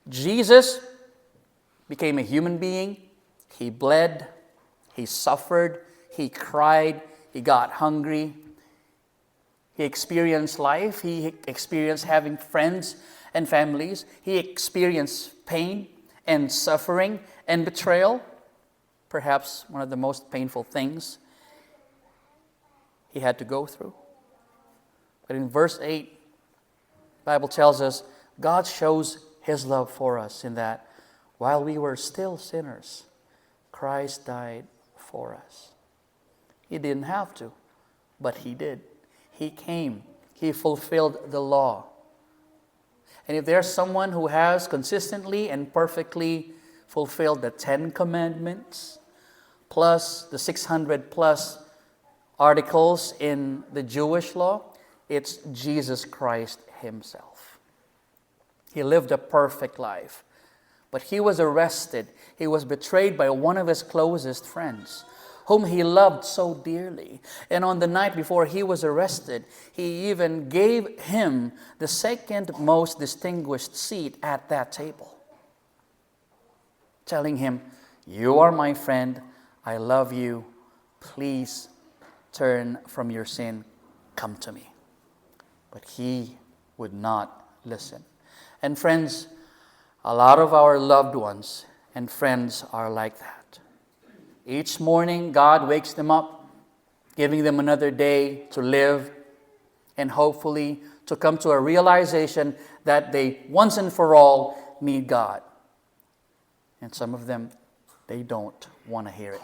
Jesus became a human being. He bled, he suffered, he cried, he got hungry. He experienced life. He experienced having friends and families. He experienced pain and suffering and betrayal. Perhaps one of the most painful things he had to go through. But in verse 8, the Bible tells us God shows His love for us in that while we were still sinners, Christ died for us. He didn't have to, but He did. He came. He fulfilled the law. And if there's someone who has consistently and perfectly fulfilled the 10 commandments, plus the 600 plus articles in the Jewish law, it's Jesus Christ Himself. He lived a perfect life. But He was arrested. He was betrayed by one of His closest friends, whom He loved so dearly. And on the night before He was arrested, He even gave Him the second most distinguished seat at that table, telling Him, "You are my friend. I love you. Please turn from your sin. Come to me." But He would not listen. And friends, a lot of our loved ones and friends are like that. Each morning, God wakes them up, giving them another day to live and hopefully to come to a realization that they once and for all need God. And some of them, they don't want to hear it.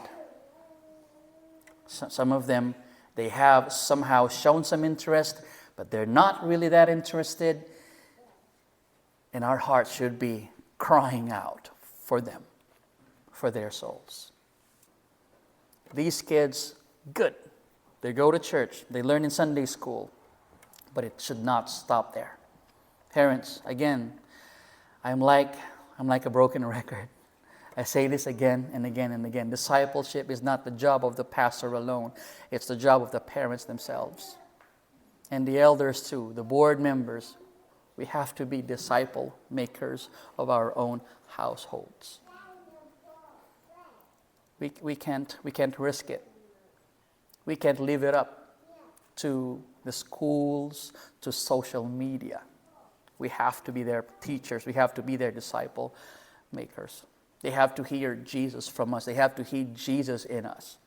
Some of them, they have somehow shown some interest, but they're not really that interested. And our hearts should be crying out for them, for their souls. These kids, good. They go to church. They learn in Sunday school. But it should not stop there. Parents, again, I'm like a broken record. I say this again and again and again. Discipleship is not the job of the pastor alone. It's the job of the parents themselves. And the elders too, the board members. We have to be disciple makers of our own households. We can't risk it. We can't leave it up to the schools, to social media. We have to be their teachers. We have to be their disciple makers. They have to hear Jesus from us. They have to hear Jesus in us.